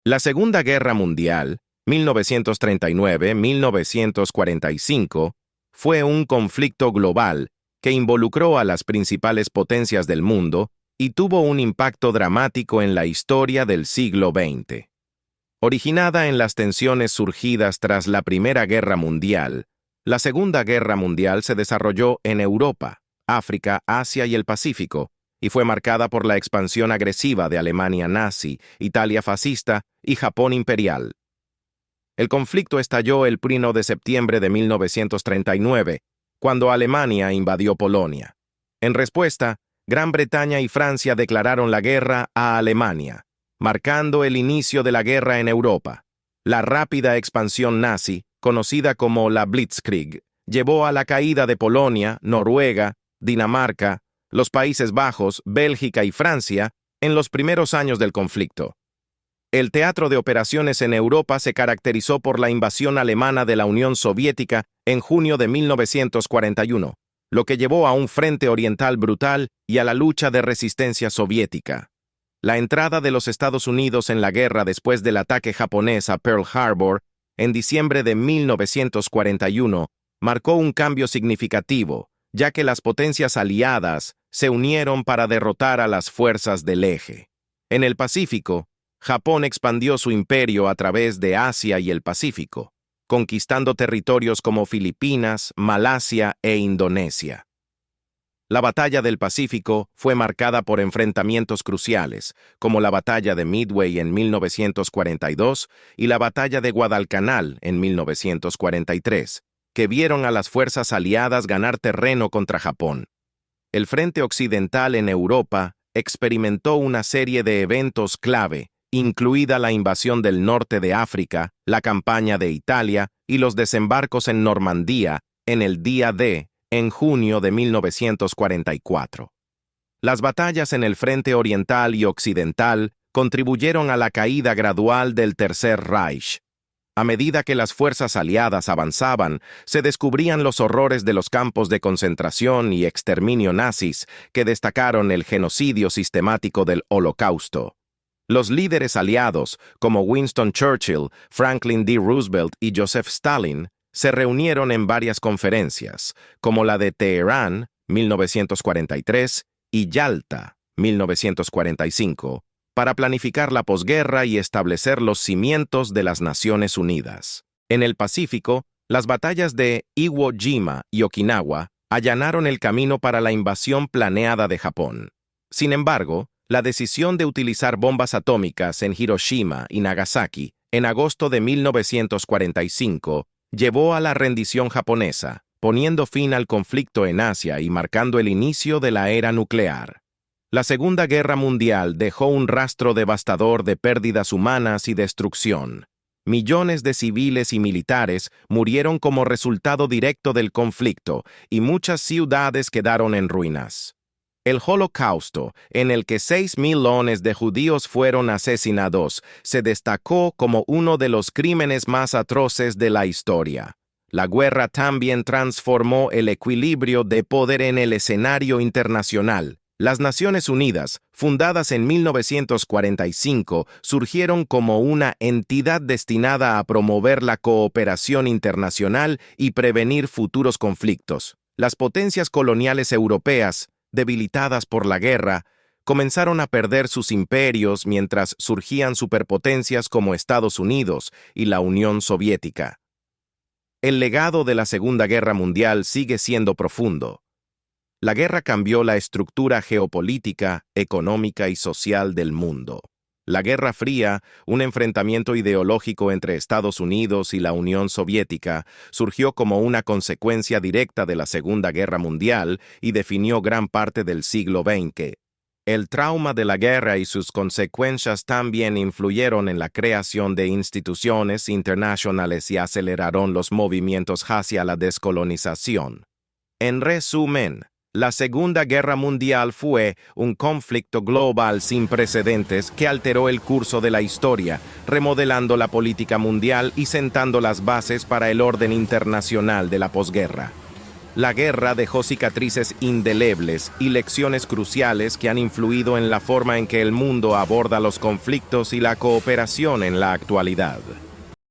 La Segunda Guerra Mundial, 1939-1945, fue un conflicto global que involucró a las principales potencias del mundo y tuvo un impacto dramático en la historia del siglo XX. Originada en las tensiones surgidas tras la Primera Guerra Mundial, la Segunda Guerra Mundial se desarrolló en Europa, África, Asia y el Pacífico, y fue marcada por la expansión agresiva de Alemania nazi, Italia fascista y Japón imperial. El conflicto estalló el 1 de septiembre de 1939, cuando Alemania invadió Polonia. En respuesta, Gran Bretaña y Francia declararon la guerra a Alemania, marcando el inicio de la guerra en Europa. La rápida expansión nazi, conocida como la Blitzkrieg, llevó a la caída de Polonia, Noruega, Dinamarca, los Países Bajos, Bélgica y Francia en los primeros años del conflicto. El teatro de operaciones en Europa se caracterizó por la invasión alemana de la Unión Soviética en junio de 1941, lo que llevó a un frente oriental brutal y a la lucha de resistencia soviética. La entrada de los Estados Unidos en la guerra después del ataque japonés a Pearl Harbor en diciembre de 1941 marcó un cambio significativo, ya que las potencias aliadas se unieron para derrotar a las fuerzas del eje. En el Pacífico, Japón expandió su imperio a través de Asia y el Pacífico, conquistando territorios como Filipinas, Malasia e Indonesia. La Batalla del Pacífico fue marcada por enfrentamientos cruciales, como la Batalla de Midway en 1942 y la Batalla de Guadalcanal en 1943, que vieron a las fuerzas aliadas ganar terreno contra Japón. El frente occidental en Europa experimentó una serie de eventos clave, incluida la invasión del norte de África, la campaña de Italia y los desembarcos en Normandía en el día D, en junio de 1944. Las batallas en el frente oriental y occidental contribuyeron a la caída gradual del Tercer Reich. A medida que las fuerzas aliadas avanzaban, se descubrían los horrores de los campos de concentración y exterminio nazis que destacaron el genocidio sistemático del Holocausto. Los líderes aliados, como Winston Churchill, Franklin D. Roosevelt y Joseph Stalin, se reunieron en varias conferencias, como la de Teherán, 1943, y Yalta, 1945, para planificar la posguerra y establecer los cimientos de las Naciones Unidas. En el Pacífico, las batallas de Iwo Jima y Okinawa allanaron el camino para la invasión planeada de Japón. Sin embargo, la decisión de utilizar bombas atómicas en Hiroshima y Nagasaki en agosto de 1945 llevó a la rendición japonesa, poniendo fin al conflicto en Asia y marcando el inicio de la era nuclear. La Segunda Guerra Mundial dejó un rastro devastador de pérdidas humanas y destrucción. Millones de civiles y militares murieron como resultado directo del conflicto y muchas ciudades quedaron en ruinas. El Holocausto, en el que 6 millones de judíos fueron asesinados, se destacó como uno de los crímenes más atroces de la historia. La guerra también transformó el equilibrio de poder en el escenario internacional. Las Naciones Unidas, fundadas en 1945, surgieron como una entidad destinada a promover la cooperación internacional y prevenir futuros conflictos. Las potencias coloniales europeas, debilitadas por la guerra, comenzaron a perder sus imperios mientras surgían superpotencias como Estados Unidos y la Unión Soviética. El legado de la Segunda Guerra Mundial sigue siendo profundo. La guerra cambió la estructura geopolítica, económica y social del mundo. La Guerra Fría, un enfrentamiento ideológico entre Estados Unidos y la Unión Soviética, surgió como una consecuencia directa de la Segunda Guerra Mundial y definió gran parte del siglo XX. El trauma de la guerra y sus consecuencias también influyeron en la creación de instituciones internacionales y aceleraron los movimientos hacia la descolonización. En resumen, la Segunda Guerra Mundial fue un conflicto global sin precedentes que alteró el curso de la historia, remodelando la política mundial y sentando las bases para el orden internacional de la posguerra. La guerra dejó cicatrices indelebles y lecciones cruciales que han influido en la forma en que el mundo aborda los conflictos y la cooperación en la actualidad.